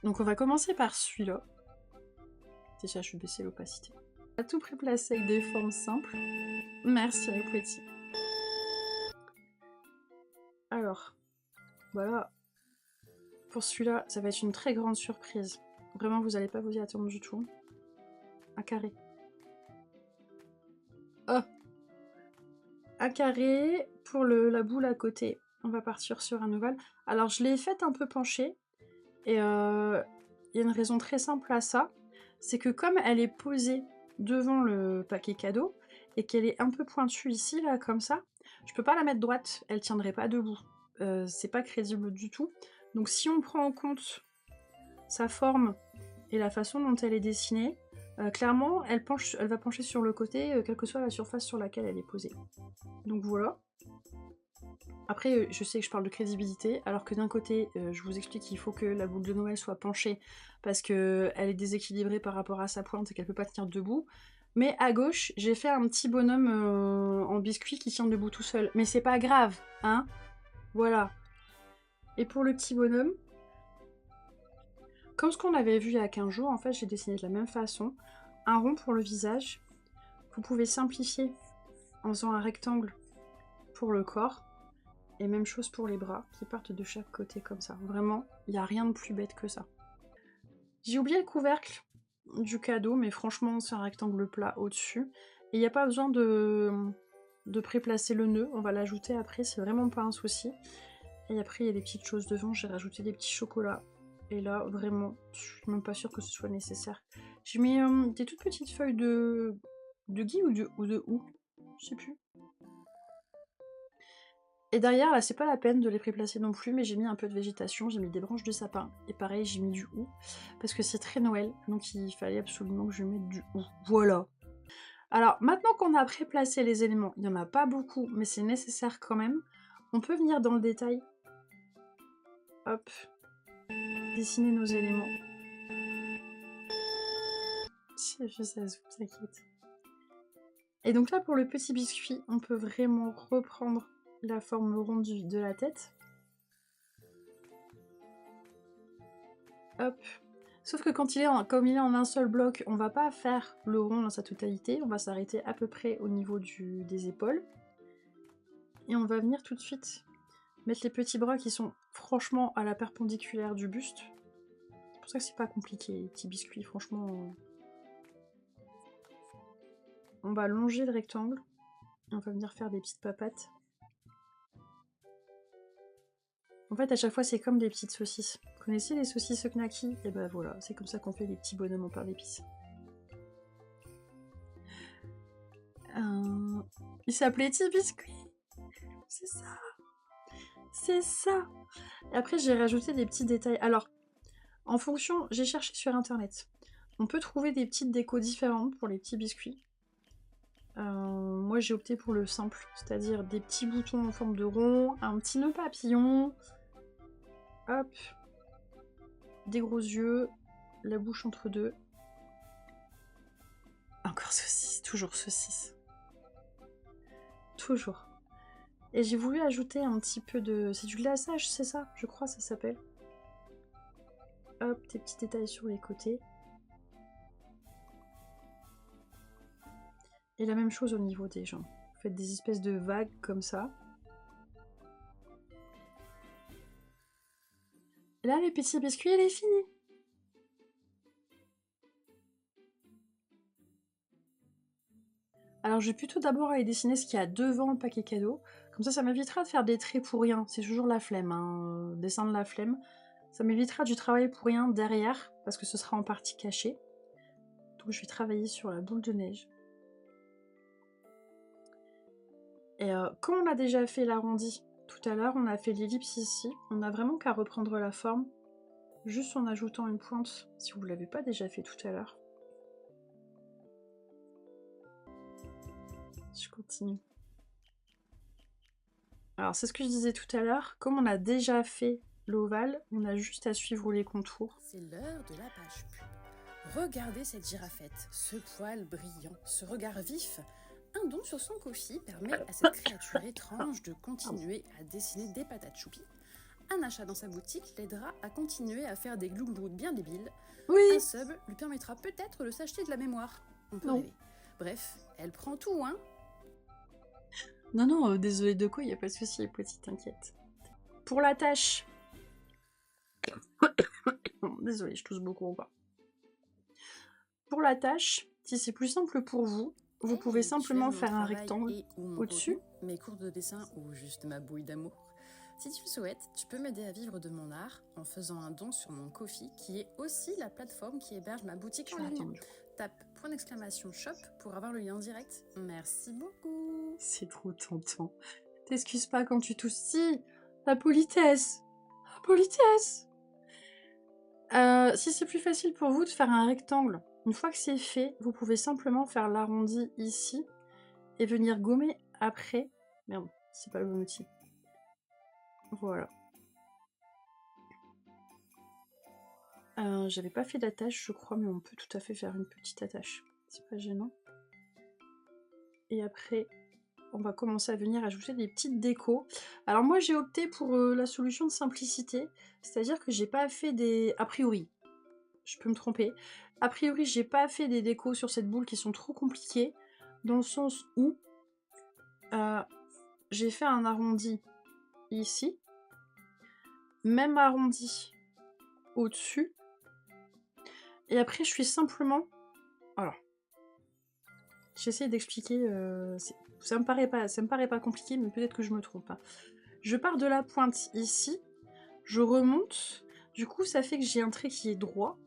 Donc on va commencer par celui-là. Déjà, je vais baisser l'opacité. À tout prix placé avec des formes simples. Merci, Petit. Alors, voilà. Pour celui-là, ça va être une très grande surprise. Vraiment, vous n'allez pas vous y attendre du tout. Un carré. Oh! Un carré pour la boule à côté. On va partir sur un ovale. Alors, je l'ai faite un peu penchée. Et il y a une raison très simple à ça. C'est que comme elle est posée devant le paquet cadeau, et qu'elle est un peu pointue ici, là, comme ça, je peux pas la mettre droite. Elle tiendrait pas debout. C'est pas crédible du tout. Donc si on prend en compte sa forme et la façon dont elle est dessinée, clairement, elle va pencher sur le côté, quelle que soit la surface sur laquelle elle est posée. Donc voilà. Après, je sais que je parle de crédibilité, alors que d'un côté, je vous explique qu'il faut que la boule de Noël soit penchée, parce qu'elle est déséquilibrée par rapport à sa pointe et qu'elle peut pas tenir debout. Mais à gauche, j'ai fait un petit bonhomme en biscuit qui tient debout tout seul. Mais c'est pas grave, hein. Voilà. Et pour le petit bonhomme, comme ce qu'on avait vu il y a 15 jours, en fait, j'ai dessiné de la même façon. Un rond pour le visage. Vous pouvez simplifier en faisant un rectangle pour le corps. Et même chose pour les bras, qui partent de chaque côté comme ça. Vraiment, il n'y a rien de plus bête que ça. J'ai oublié le couvercle du cadeau, mais franchement, c'est un rectangle plat au-dessus. Et il n'y a pas besoin de préplacer le nœud, on va l'ajouter après, c'est vraiment pas un souci. Et après, il y a des petites choses devant, j'ai rajouté des petits chocolats. Et là, vraiment, je suis même pas sûre que ce soit nécessaire. J'ai mis des toutes petites feuilles de gui ou de houx, je sais plus. Et derrière, là, c'est pas la peine de les préplacer non plus, mais j'ai mis un peu de végétation, j'ai mis des branches de sapin, et pareil, j'ai mis du houx, parce que c'est très Noël, donc il fallait absolument que je mette du houx. Voilà. Alors, maintenant qu'on a préplacé les éléments, il n'y en a pas beaucoup, mais c'est nécessaire quand même, on peut venir dans le détail. Hop. Dessiner nos éléments. Je sais, vous inquiète. Et donc là, pour le petit biscuit, on peut vraiment reprendre la forme ronde de la tête. Hop. Sauf que quand comme il est en un seul bloc, on va pas faire le rond dans sa totalité, on va s'arrêter à peu près au niveau des épaules. Et on va venir tout de suite mettre les petits bras qui sont franchement à la perpendiculaire du buste. C'est pour ça que c'est pas compliqué, les petits biscuits, franchement. On va longer le rectangle, et on va venir faire des petites papates. En fait, à chaque fois, c'est comme des petites saucisses. Vous connaissez les saucisses knacky? Et ben voilà, c'est comme ça qu'on fait des petits bonhommes en pain d'épices. Il s'appelait Petit Biscuit. C'est ça. C'est ça. Et après, j'ai rajouté des petits détails. Alors, en fonction, j'ai cherché sur internet. On peut trouver des petites décos différentes pour les petits biscuits. Moi, j'ai opté pour le simple, c'est-à-dire des petits boutons en forme de rond, un petit nœud papillon, hop, des gros yeux, la bouche entre deux. Encore saucisse, toujours saucisse. Toujours. Et j'ai voulu ajouter un petit peu de... C'est du glaçage, c'est ça? Je crois ça s'appelle. Hop, des petits détails sur les côtés. Et la même chose au niveau des jambes. Vous faites des espèces de vagues comme ça. Et là, le petit biscuit, il est fini. Alors, je vais plutôt d'abord aller dessiner ce qu'il y a devant le paquet cadeau. Comme ça m'évitera de faire des traits pour rien. C'est toujours la flemme, hein, dessin de la flemme. Ça m'évitera du travail pour rien derrière, parce que ce sera en partie caché. Donc, je vais travailler sur la boule de neige. Et comme on a déjà fait l'arrondi tout à l'heure, on a fait l'ellipse ici. On n'a vraiment qu'à reprendre la forme, juste en ajoutant une pointe, si vous ne l'avez pas déjà fait tout à l'heure. Je continue. Alors c'est ce que je disais tout à l'heure, comme on a déjà fait l'ovale, on a juste à suivre les contours. C'est l'heure de la page pub. Regardez cette girafette, ce poil brillant, ce regard vif. Un don sur son Ko-fi permet à cette créature étrange de continuer à dessiner des patates choupi, Un achat dans sa boutique l'aidera à continuer à faire des glouglous bien débiles. Oui. Un sub lui permettra peut-être de s'acheter de la mémoire. On peut Non. rêver. Bref, elle prend tout, hein. Non, non, désolé de quoi, il n'y a pas de souci, petite, t'inquiète. Pour la tâche... Désolée, je tousse beaucoup ou pas. Pour la tâche, si c'est plus simple pour vous, vous pouvez Hey, simplement tu aimes mon faire un travail rectangle et ou mon au-dessus. contenu, mes cours de dessin ou juste ma bouille d'amour. Si tu le souhaites, tu peux m'aider à vivre de mon art en faisant un don sur mon Ko-fi, qui est aussi la plateforme qui héberge ma boutique en ligne. Tape !shop pour avoir le lien direct. Merci beaucoup. C'est trop tentant. T'excuses pas quand tu tousses. Si, la politesse. La politesse. Si c'est plus facile pour vous de faire un rectangle, une fois que c'est fait, vous pouvez simplement faire l'arrondi ici et venir gommer après. Merde, c'est pas le bon outil. Voilà. J'avais pas fait d'attache, je crois, mais on peut tout à fait faire une petite attache. C'est pas gênant. Et après, on va commencer à venir ajouter des petites décos. Alors moi, j'ai opté pour la solution de simplicité, c'est-à-dire que j'ai pas fait des... A priori, je peux me tromper. A priori, j'ai pas fait des décos sur cette boule qui sont trop compliquées, dans le sens où j'ai fait un arrondi ici, même arrondi au-dessus, et après je suis simplement... Alors, j'essaie d'expliquer, ça me paraît pas compliqué, mais peut-être que je me trompe. Hein. Je pars de la pointe ici, je remonte, du coup ça fait que j'ai un trait qui est droit,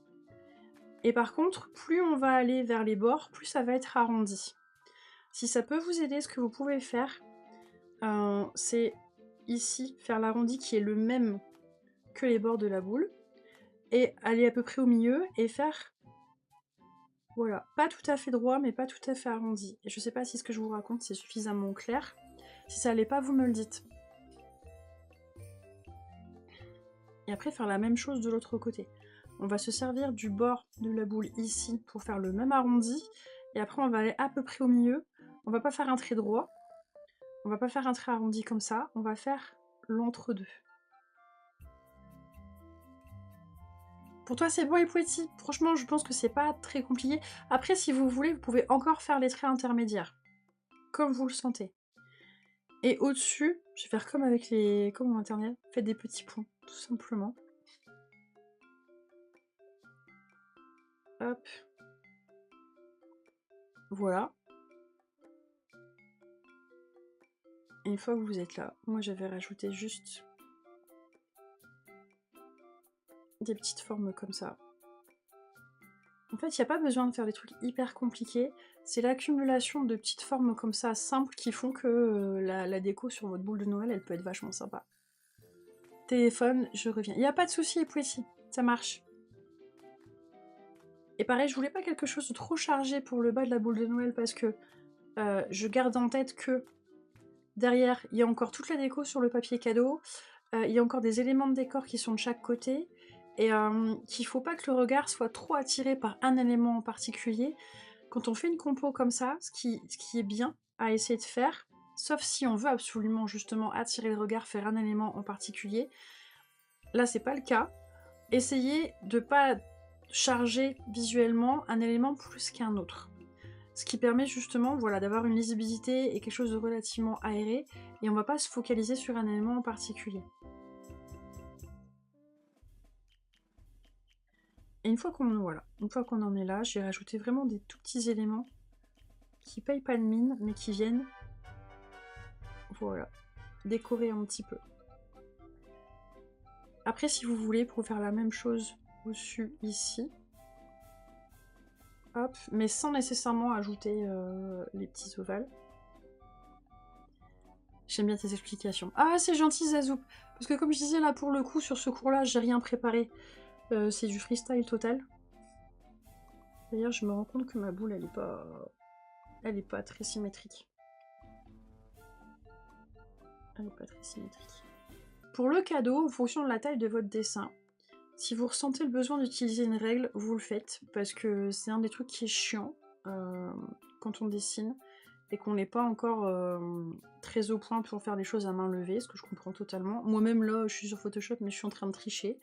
et par contre, plus on va aller vers les bords, plus ça va être arrondi. Si ça peut vous aider, ce que vous pouvez faire, c'est ici, faire l'arrondi qui est le même que les bords de la boule, et aller à peu près au milieu, et faire... Voilà, pas tout à fait droit, mais pas tout à fait arrondi. Et je sais pas si ce que je vous raconte c'est suffisamment clair. Si ça allait pas, vous me le dites. Et après, faire la même chose de l'autre côté. On va se servir du bord de la boule ici pour faire le même arrondi. Et après, on va aller à peu près au milieu. On va pas faire un trait droit. On va pas faire un trait arrondi comme ça. On va faire l'entre-deux. Pour toi, c'est bon et petit. Franchement, je pense que c'est pas très compliqué. Après, si vous voulez, vous pouvez encore faire les traits intermédiaires. Comme vous le sentez. Et au-dessus, je vais faire comme avec les... comme en maternelle. Faites des petits points, tout simplement. Hop. Voilà. Et une fois que vous êtes là, moi j'avais rajouté juste des petites formes comme ça. En fait, il n'y a pas besoin de faire des trucs hyper compliqués. C'est l'accumulation de petites formes comme ça, simples, qui font que la déco sur votre boule de Noël, elle peut être vachement sympa. Téléphone, je reviens. Il n'y a pas de souci, Poésie, ça marche. Et pareil, je voulais pas quelque chose de trop chargé pour le bas de la boule de Noël parce que je garde en tête que derrière, il y a encore toute la déco sur le papier cadeau, il y a encore des éléments de décor qui sont de chaque côté, et qu'il faut pas que le regard soit trop attiré par un élément en particulier. Quand on fait une compo comme ça, ce qui est bien à essayer de faire, sauf si on veut absolument justement attirer le regard, faire un élément en particulier, là c'est pas le cas, essayez de pas charger visuellement un élément plus qu'un autre. Ce qui permet justement voilà, d'avoir une lisibilité et quelque chose de relativement aéré, et on va pas se focaliser sur un élément en particulier. Et une fois qu'on en est là, j'ai rajouté vraiment des tout petits éléments qui payent pas de mine, mais qui viennent voilà, décorer un petit peu. Après, si vous voulez, pour faire la même chose au-dessus ici, hop, mais sans nécessairement ajouter les petits ovales. J'aime bien tes explications. Ah, c'est gentil, Zazoup. Parce que comme je disais, là, pour le coup, sur ce cours-là, j'ai rien préparé. C'est du freestyle total. D'ailleurs, je me rends compte que ma boule, elle est pas très symétrique. Elle est pas très symétrique. Pour le cadeau, en fonction de la taille de votre dessin, si vous ressentez le besoin d'utiliser une règle, vous le faites. Parce que c'est un des trucs qui est chiant quand on dessine. et qu'on n'est pas encore très au point pour faire les choses à main levée, ce que je comprends totalement. Moi-même là, je suis sur Photoshop, mais je suis en train de tricher.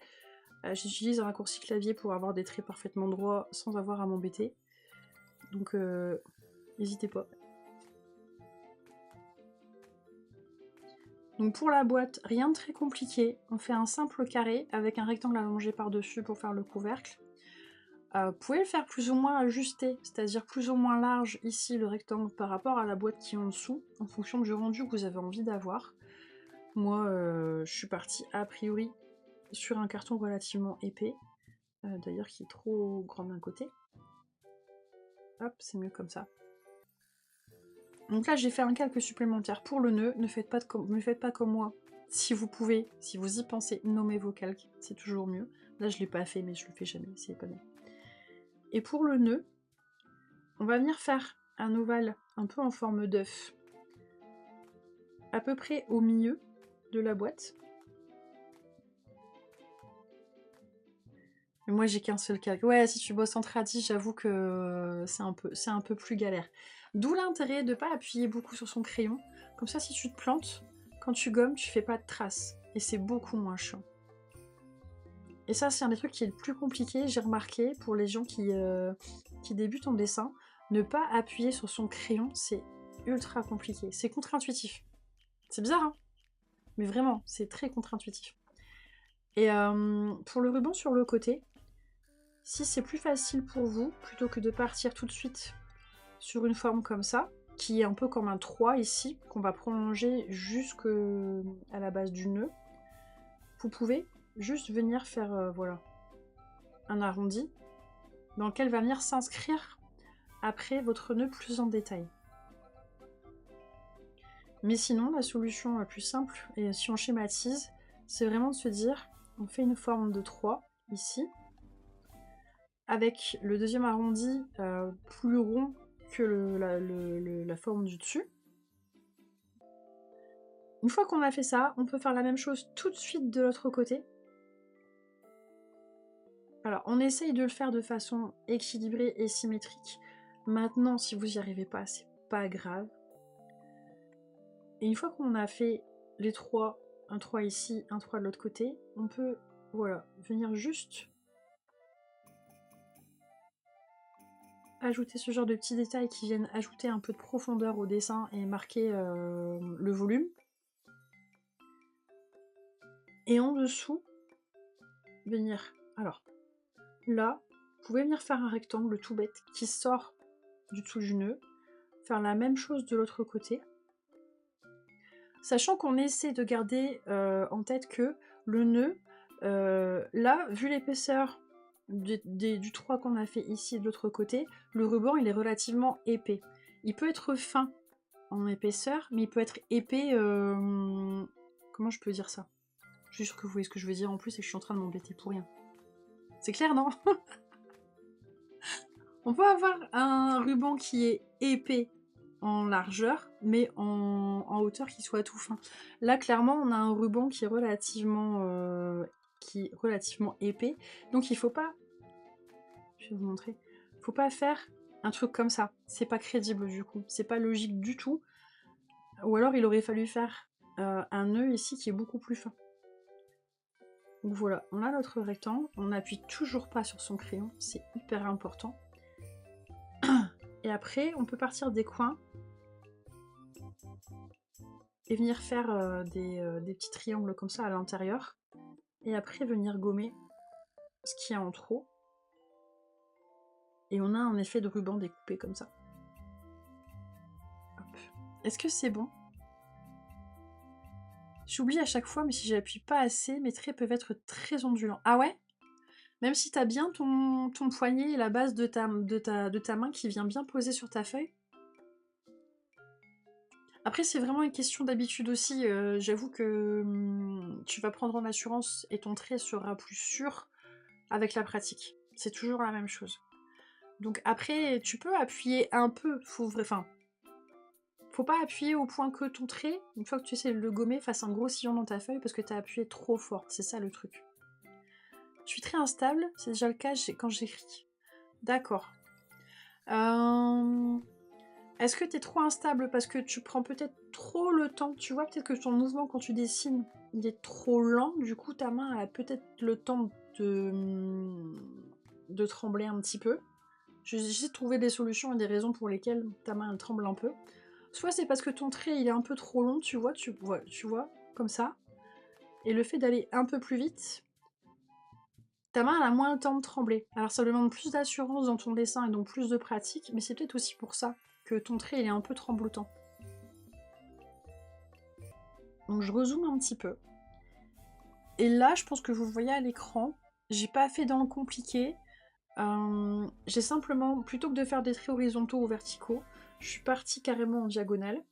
J'utilise un raccourci clavier pour avoir des traits parfaitement droits sans avoir à m'embêter. Donc n'hésitez pas. Donc pour la boîte, rien de très compliqué. On fait un simple carré avec un rectangle allongé par-dessus pour faire le couvercle. Vous pouvez le faire plus ou moins ajusté, c'est-à-dire plus ou moins large ici le rectangle par rapport à la boîte qui est en dessous, en fonction du rendu que vous avez envie d'avoir. Moi, je suis partie a priori sur un carton relativement épais, d'ailleurs qui est trop grand d'un côté. Hop, c'est mieux comme ça. Donc là, j'ai fait un calque supplémentaire pour le nœud. Ne faites pas comme moi. Si vous pouvez, si vous y pensez, nommez vos calques, c'est toujours mieux. Là, je l'ai pas fait, mais je le fais jamais, c'est pas bien. Et pour le nœud, on va venir faire un ovale un peu en forme d'œuf, à peu près au milieu de la boîte. Mais moi, j'ai qu'un seul calque. Ouais, si tu bosses en tradi, j'avoue que c'est un peu plus galère. D'où l'intérêt de ne pas appuyer beaucoup sur son crayon. Comme ça, si tu te plantes, quand tu gommes, tu fais pas de traces. Et c'est beaucoup moins chiant. Et ça, c'est un des trucs qui est le plus compliqué, j'ai remarqué, pour les gens qui débutent en dessin. Ne pas appuyer sur son crayon, c'est ultra compliqué. C'est contre-intuitif. C'est bizarre, hein? Mais vraiment, c'est très contre-intuitif. Et pour le ruban sur le côté, si c'est plus facile pour vous, plutôt que de partir tout de suite sur une forme comme ça, qui est un peu comme un 3 ici, qu'on va prolonger jusqu'à la base du nœud, vous pouvez juste venir faire voilà, un arrondi dans lequel va venir s'inscrire après votre nœud plus en détail. Mais sinon, la solution la plus simple, et si on schématise, c'est vraiment de se dire, on fait une forme de 3 ici, avec le deuxième arrondi plus rond que la forme du dessus. Une fois qu'on a fait ça, on peut faire la même chose tout de suite de l'autre côté. Alors, on essaye de le faire de façon équilibrée et symétrique. Maintenant, si vous n'y arrivez pas, c'est pas grave. Et une fois qu'on a fait les trois, un 3 ici, un 3 de l'autre côté, on peut, voilà, venir juste ajouter ce genre de petits détails qui viennent ajouter un peu de profondeur au dessin et marquer le volume. Et en dessous, venir, alors, là, vous pouvez venir faire un rectangle tout bête qui sort du dessous du nœud, faire la même chose de l'autre côté, sachant qu'on essaie de garder en tête que le nœud, là, vu l'épaisseur du 3 qu'on a fait ici de l'autre côté, le ruban il est relativement épais. Il peut être fin en épaisseur, mais il peut être épais, comment je peux dire ça? Je suis sûre que vous voyez ce que je veux dire en plus et que je suis en train de m'embêter pour rien. C'est clair, non? On peut avoir un ruban qui est épais en largeur, mais en hauteur qui soit tout fin. Là, clairement, on a un ruban qui est relativement épais. Donc il faut pas... Je vais vous montrer. Faut pas faire un truc comme ça. C'est pas crédible du coup. C'est pas logique du tout. Ou alors il aurait fallu faire un nœud ici qui est beaucoup plus fin. Donc voilà, on a notre rectangle. On n'appuie toujours pas sur son crayon. C'est hyper important. Et après, on peut partir des coins et venir faire des petits triangles comme ça à l'intérieur. Et après, venir gommer ce qu'il y a en trop. Et on a un effet de ruban découpé comme ça. Est-ce que c'est bon? J'oublie à chaque fois, mais si j'appuie pas assez, mes traits peuvent être très ondulants. Ah ouais? Même si t'as bien ton poignet et la base de ta main qui vient bien poser sur ta feuille. Après, c'est vraiment une question d'habitude aussi. J'avoue que tu vas prendre en assurance et ton trait sera plus sûr avec la pratique. C'est toujours la même chose. Donc après, tu peux appuyer un peu. Faut pas appuyer au point que ton trait, une fois que tu essaies de le gommer, fasse un gros sillon dans ta feuille parce que t'as appuyé trop fort. C'est ça le truc. Je suis très instable, c'est déjà le cas quand j'écris. D'accord. Est-ce que tu es trop instable parce que tu prends peut-être trop le temps? Tu vois peut-être que ton mouvement quand tu dessines, il est trop lent, du coup ta main elle a peut-être le temps de trembler un petit peu. J'essaie de trouver des solutions et des raisons pour lesquelles ta main elle tremble un peu. Soit c'est parce que ton trait il est un peu trop long, tu vois, comme ça. Et le fait d'aller un peu plus vite, ta main elle a moins le temps de trembler. Alors ça demande plus d'assurance dans ton dessin et donc plus de pratique, mais c'est peut-être aussi pour ça que ton trait il est un peu tremblotant. Donc je rezoome un petit peu. Et là, je pense que vous voyez à l'écran, j'ai pas fait dans le compliqué. J'ai simplement, plutôt que de faire des traits horizontaux ou verticaux, je suis partie carrément en diagonale.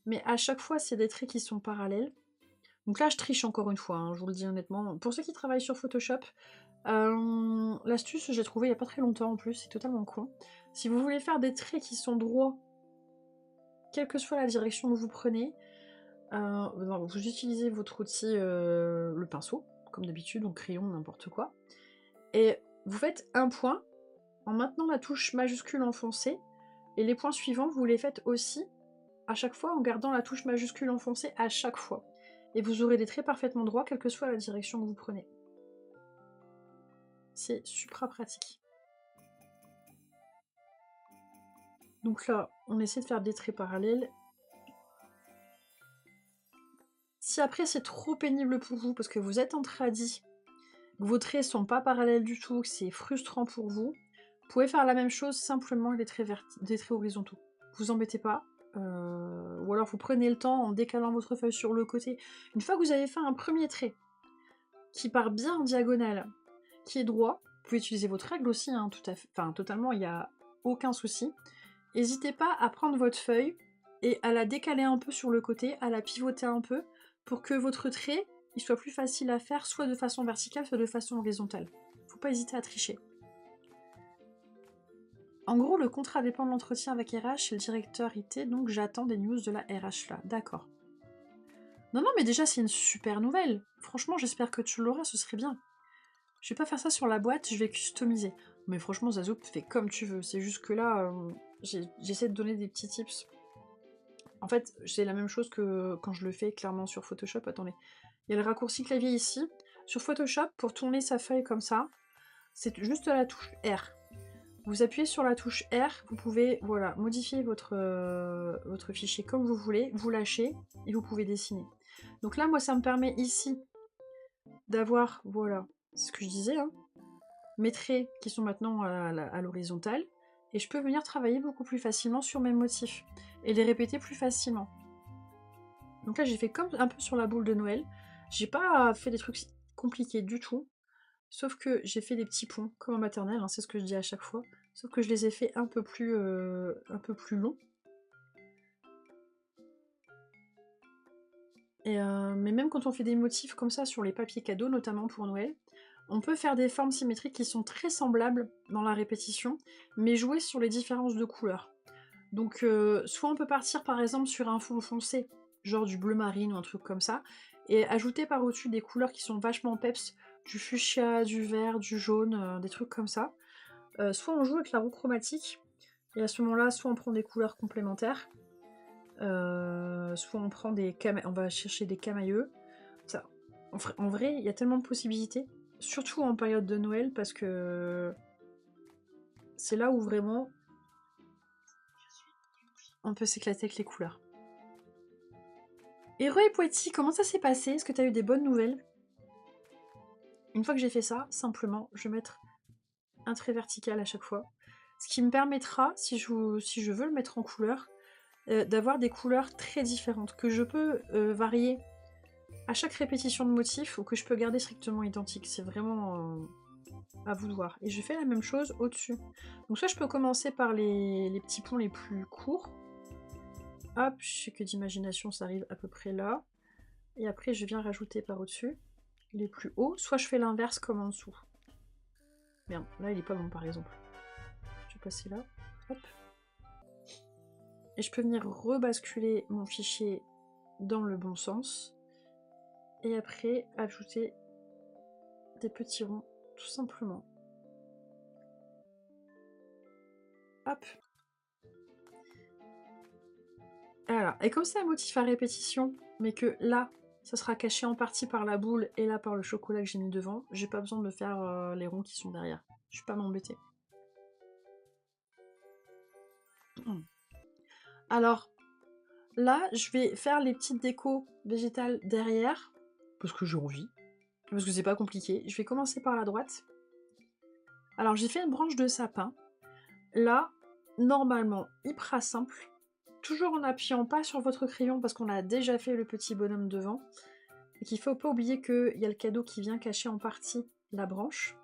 Mais à chaque fois, c'est des traits qui sont parallèles. Donc là, je triche encore une fois, hein, je vous le dis honnêtement. Pour ceux qui travaillent sur Photoshop, l'astuce, j'ai trouvé il y a pas très longtemps en plus, c'est totalement con. Si vous voulez faire des traits qui sont droits, quelle que soit la direction que vous prenez, vous utilisez votre outil, le pinceau, comme d'habitude, donc crayon, n'importe quoi. Et vous faites un point en maintenant la touche majuscule enfoncée, et les points suivants, vous les faites aussi à chaque fois en gardant la touche majuscule enfoncée à chaque fois. Et vous aurez des traits parfaitement droits, quelle que soit la direction que vous prenez. C'est super pratique. Donc là, on essaie de faire des traits parallèles. Si après c'est trop pénible pour vous, parce que vous êtes en tradi, que vos traits sont pas parallèles du tout, que c'est frustrant pour vous, vous pouvez faire la même chose simplement avec des traits horizontaux. Vous embêtez pas. Ou alors vous prenez le temps en décalant votre feuille sur le côté. Une fois que vous avez fait un premier trait qui part bien en diagonale, qui est droit, vous pouvez utiliser votre règle aussi, hein, tout à fait, enfin totalement, il n'y a aucun souci. N'hésitez pas à prendre votre feuille et à la décaler un peu sur le côté, à la pivoter un peu, pour que votre trait il soit plus facile à faire, soit de façon verticale, soit de façon horizontale. Faut pas hésiter à tricher. En gros, le contrat dépend de l'entretien avec RH et le directeur IT, donc j'attends des news de la RH là. D'accord. Non, mais déjà, c'est une super nouvelle. Franchement, j'espère que tu l'auras, ce serait bien. Je vais pas faire ça sur la boîte, je vais customiser. Mais franchement, Zazoop, fais comme tu veux. C'est juste que là, j'essaie de donner des petits tips. En fait, c'est la même chose que quand je le fais clairement sur Photoshop. Attendez. Il y a le raccourci clavier ici. Sur Photoshop, pour tourner sa feuille comme ça, c'est juste la touche R. Vous appuyez sur la touche R, vous pouvez voilà, modifier votre fichier comme vous voulez, vous lâchez et vous pouvez dessiner. Donc là, moi, ça me permet ici d'avoir, voilà, c'est ce que je disais, hein, mes traits qui sont maintenant à l'horizontale, et je peux venir travailler beaucoup plus facilement sur mes motifs et les répéter plus facilement. Donc là, j'ai fait comme un peu sur la boule de Noël. J'ai pas fait des trucs compliqués du tout, sauf que j'ai fait des petits ponts, comme en maternelle, hein, c'est ce que je dis à chaque fois, sauf que je les ai fait un peu plus longs. Mais même quand on fait des motifs comme ça sur les papiers cadeaux, notamment pour Noël, on peut faire des formes symétriques qui sont très semblables dans la répétition, mais jouer sur les différences de couleurs. Donc soit on peut partir par exemple sur un fond foncé, genre du bleu marine ou un truc comme ça, et ajouter par au-dessus des couleurs qui sont vachement peps, du fuchsia, du vert, du jaune, des trucs comme ça. Soit on joue avec la roue chromatique, et à ce moment-là, soit on prend des couleurs complémentaires, soit on prend on va chercher des camailleux. Ça, en vrai, il y a tellement de possibilités, surtout en période de Noël, parce que c'est là où vraiment on peut s'éclater avec les couleurs. Héros et Poetti, comment ça s'est passé? Est-ce que tu as eu des bonnes nouvelles? Une fois que j'ai fait ça, simplement, je vais mettre un trait vertical à chaque fois. Ce qui me permettra, si je veux le mettre en couleur, d'avoir des couleurs très différentes, que je peux varier à chaque répétition de motif ou que je peux garder strictement identique. C'est vraiment à vous de voir. Et je fais la même chose au-dessus. Donc soit je peux commencer par les petits ponts les plus courts. Hop, je sais que d'imagination ça arrive à peu près là. Et après je viens rajouter par au-dessus les plus hauts. Soit je fais l'inverse comme en dessous. Merde, là il est pas bon par exemple. Je vais passer là. Hop. Et je peux venir rebasculer mon fichier dans le bon sens. Et après ajouter des petits ronds tout simplement. Hop. Voilà. Et comme c'est un motif à répétition, mais que là, ça sera caché en partie par la boule et là par le chocolat que j'ai mis devant, j'ai pas besoin de faire les ronds qui sont derrière. Je vais pas m'embêter. Alors, là, je vais faire les petites décos végétales derrière, parce que j'ai envie, parce que c'est pas compliqué. Je vais commencer par la droite. Alors, j'ai fait une branche de sapin. Là, normalement, hyper simple. Toujours en appuyant pas sur votre crayon, parce qu'on a déjà fait le petit bonhomme devant. Et qu'il faut pas oublier qu'il y a le cadeau qui vient cacher en partie la branche.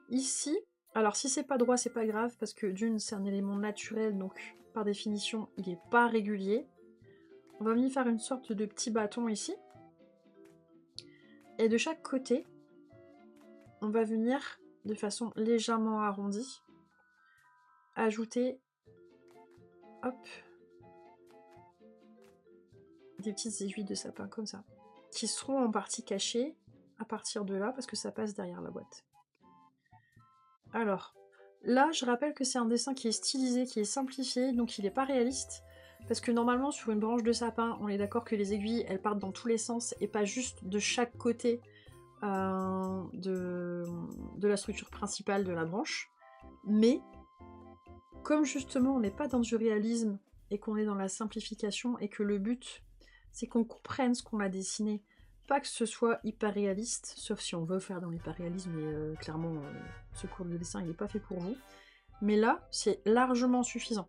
Ici, alors si c'est pas droit, c'est pas grave, parce que d'une, c'est un élément naturel, donc par définition, il est pas régulier. On va venir faire une sorte de petit bâton ici. Et de chaque côté, on va venir, de façon légèrement arrondie, ajouter, hop, des petites aiguilles de sapin comme ça, qui seront en partie cachées à partir de là, parce que ça passe derrière la boîte. Alors, là, je rappelle que c'est un dessin qui est stylisé, qui est simplifié, donc il n'est pas réaliste. Parce que normalement, sur une branche de sapin, on est d'accord que les aiguilles, elles partent dans tous les sens et pas juste de chaque côté de la structure principale de la branche. Mais, comme justement, on n'est pas dans du réalisme et qu'on est dans la simplification et que le but, c'est qu'on comprenne ce qu'on a dessiné, pas que ce soit hyper réaliste, sauf si on veut faire dans l'hyper réalisme, et clairement, ce cours de dessin, il n'est pas fait pour vous. Mais là, c'est largement suffisant.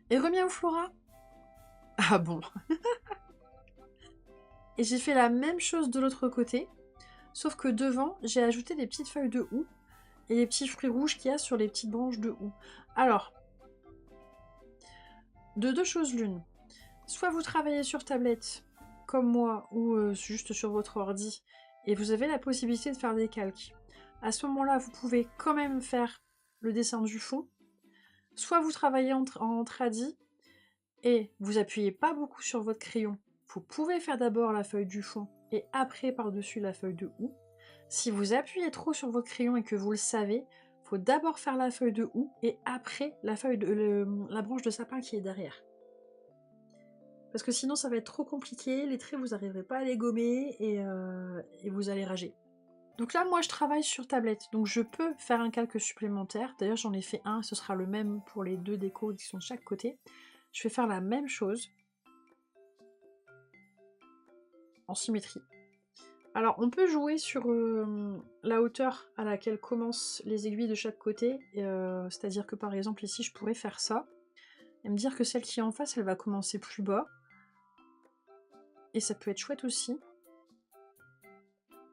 Et reviens au Flora. Ah bon. Et j'ai fait la même chose de l'autre côté, sauf que devant, j'ai ajouté des petites feuilles de houx et les petits fruits rouges qu'il y a sur les petites branches de houx. Alors, de deux choses l'une. Soit vous travaillez sur tablette, comme moi, ou juste sur votre ordi, et vous avez la possibilité de faire des calques. À ce moment-là, vous pouvez quand même faire le dessin du fond. Soit vous travaillez en tradi, et vous appuyez pas beaucoup sur votre crayon. Vous pouvez faire d'abord la feuille du fond, et après par-dessus la feuille de houx. Si vous appuyez trop sur votre crayon et que vous le savez, faut d'abord faire la feuille de houx, et après la branche de sapin qui est derrière. Parce que sinon ça va être trop compliqué, les traits vous n'arriverez pas à les gommer et vous allez rager. Donc là moi je travaille sur tablette, donc je peux faire un calque supplémentaire. D'ailleurs j'en ai fait un, ce sera le même pour les deux décos qui sont de chaque côté. Je vais faire la même chose en symétrie. Alors on peut jouer sur la hauteur à laquelle commencent les aiguilles de chaque côté, c'est-à-dire que par exemple ici je pourrais faire ça, et me dire que celle qui est en face elle va commencer plus bas. Et ça peut être chouette aussi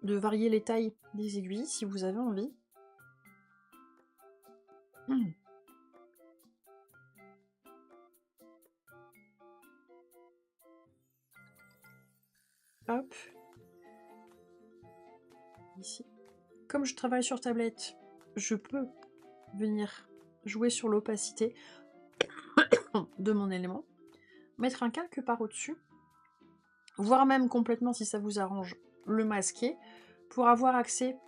de varier les tailles des aiguilles si vous avez envie. Hop. Ici. Comme je travaille sur tablette, je peux venir jouer sur l'opacité de mon élément, mettre un calque par au-dessus, voire même complètement si ça vous arrange, le masquer, pour avoir accès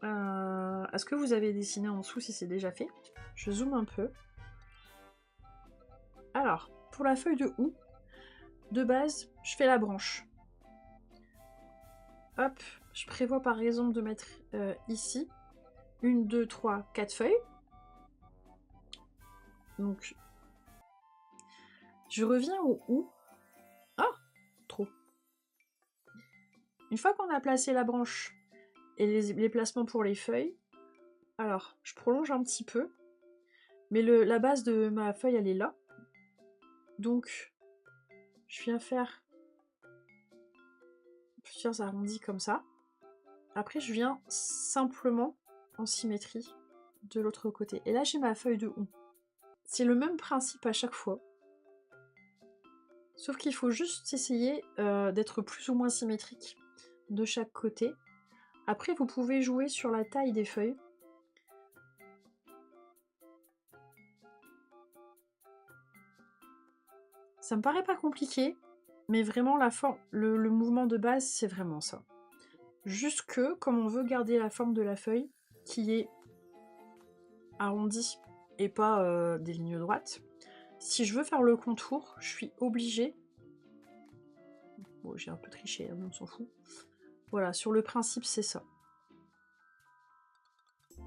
à ce que vous avez dessiné en dessous si c'est déjà fait. Je zoome un peu. Alors, pour la feuille de houx, de base, je fais la branche. Hop, je prévois par exemple de mettre ici 1, 2, 3, 4 feuilles. Donc, je reviens au houx. Ah, trop. Une fois qu'on a placé la branche et les placements pour les feuilles, alors, je prolonge un petit peu, mais la base de ma feuille, elle est là. Donc, je viens faire plusieurs arrondis comme ça. Après, je viens simplement en symétrie de l'autre côté. Et là, j'ai ma feuille de houx. C'est le même principe à chaque fois. Sauf qu'il faut juste essayer d'être plus ou moins symétrique de chaque côté. Après, vous pouvez jouer sur la taille des feuilles. Ça me paraît pas compliqué, mais vraiment le mouvement de base, c'est vraiment ça. Juste que, comme on veut garder la forme de la feuille, qui est arrondie et pas des lignes droites, si je veux faire le contour, je suis obligée... Bon, j'ai un peu triché, hein, mais on s'en fout. Voilà, sur le principe, c'est ça.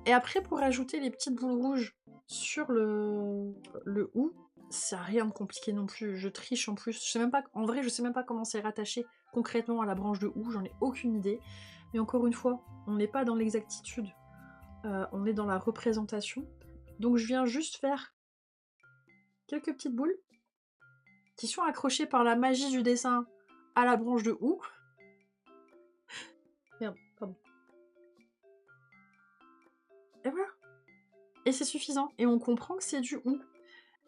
Et après, pour ajouter les petites boules rouges sur le OU, c'est rien de compliqué non plus. Je triche en plus. Je sais même pas, en vrai, je sais même pas comment c'est rattaché concrètement à la branche de OU, j'en ai aucune idée. Mais encore une fois, on n'est pas dans l'exactitude. On est dans la représentation. Donc je viens juste faire quelques petites boules qui sont accrochées par la magie du dessin à la branche de OU. Merde, pardon. Et voilà. Et c'est suffisant. Et on comprend que c'est du OU.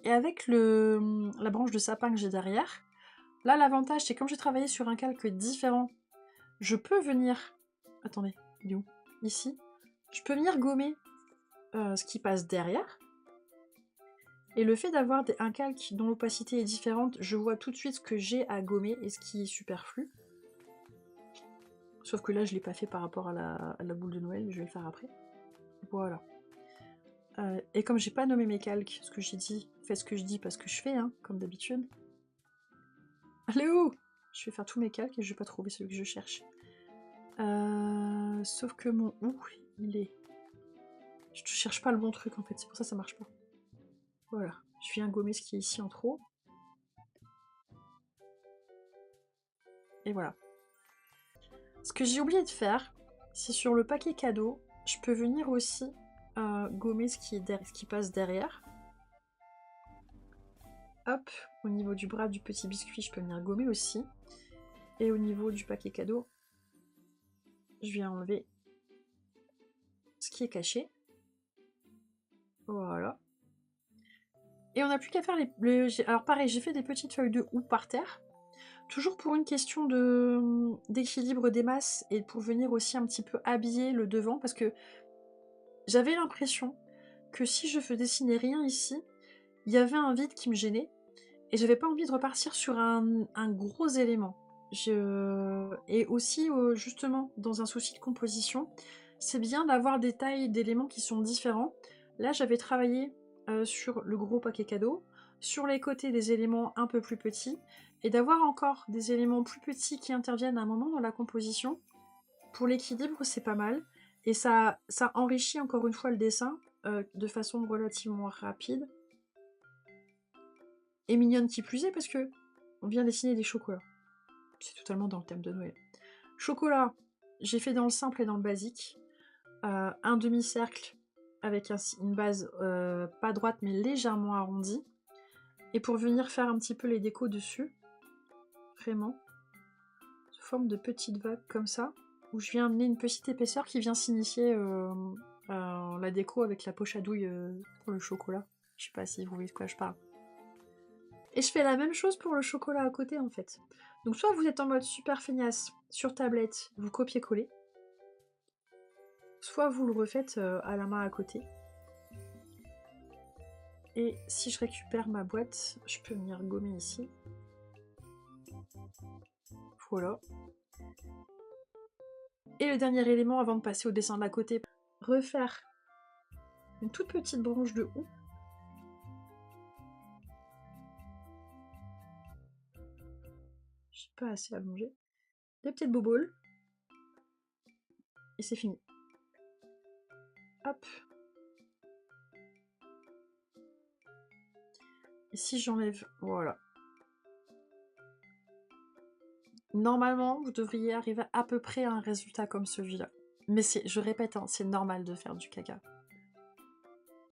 Et avec la branche de sapin que j'ai derrière, là l'avantage c'est comme j'ai travaillé sur un calque différent, je peux venir... Attendez, il est où? Ici. Je peux venir gommer ce qui passe derrière. Et le fait d'avoir un calque dont l'opacité est différente, je vois tout de suite ce que j'ai à gommer et ce qui est superflu. Sauf que là je l'ai pas fait par rapport à la boule de Noël, je vais le faire après. Voilà. Et comme j'ai pas nommé mes calques, ce que j'ai dit, faites ce que je dis parce que je fais, hein, comme d'habitude. Allez où? Je vais faire tous mes calques et je vais pas trouver celui que je cherche. Sauf que mon OU, il est... Je cherche pas le bon truc en fait, c'est pour ça que ça marche pas. Voilà, je viens gommer ce qui est ici en trop. Et voilà. Ce que j'ai oublié de faire, c'est sur le paquet cadeau, je peux venir aussi gommer ce qui passe derrière. Hop, au niveau du bras du petit biscuit, je peux venir gommer aussi. Et au niveau du paquet cadeau, je viens enlever ce qui est caché. Voilà. Et on n'a plus qu'à faire alors pareil, j'ai fait des petites feuilles de houx par terre. Toujours pour une question d'équilibre des masses et pour venir aussi un petit peu habiller le devant. Parce que j'avais l'impression que si je dessinais rien ici, il y avait un vide qui me gênait. Et j'avais pas envie de repartir sur un gros élément. Et aussi, justement, dans un souci de composition, c'est bien d'avoir des tailles d'éléments qui sont différents. Là, j'avais travaillé sur le gros paquet cadeau, sur les côtés des éléments un peu plus petits, et d'avoir encore des éléments plus petits qui interviennent à un moment dans la composition. Pour l'équilibre, c'est pas mal. Et ça enrichit encore une fois le dessin de façon relativement rapide. Et mignonne qui plus est parce que on vient dessiner des chocolats. C'est totalement dans le thème de Noël. Chocolat, j'ai fait dans le simple et dans le basique. Un demi-cercle avec une base pas droite mais légèrement arrondie. Et pour venir faire un petit peu les décos dessus, vraiment, sous forme de petites vagues comme ça, où je viens amener une petite épaisseur qui vient s'initier la déco avec la poche à douille pour le chocolat. Je sais pas si vous voyez de quoi je parle. Et je fais la même chose pour le chocolat à côté en fait. Donc soit vous êtes en mode super feignasse sur tablette, vous copiez-collez, soit vous le refaites à la main à côté. Et si je récupère ma boîte, je peux venir gommer ici. Voilà. Et le dernier élément avant de passer au dessin de la côté, refaire une toute petite branche de houx. Je suis pas assez allongée. Des petites boboules. Et c'est fini. Hop. Et si j'enlève... Voilà. Normalement, vous devriez arriver à peu près à un résultat comme celui-là. Mais je répète, hein, c'est normal de faire du caca.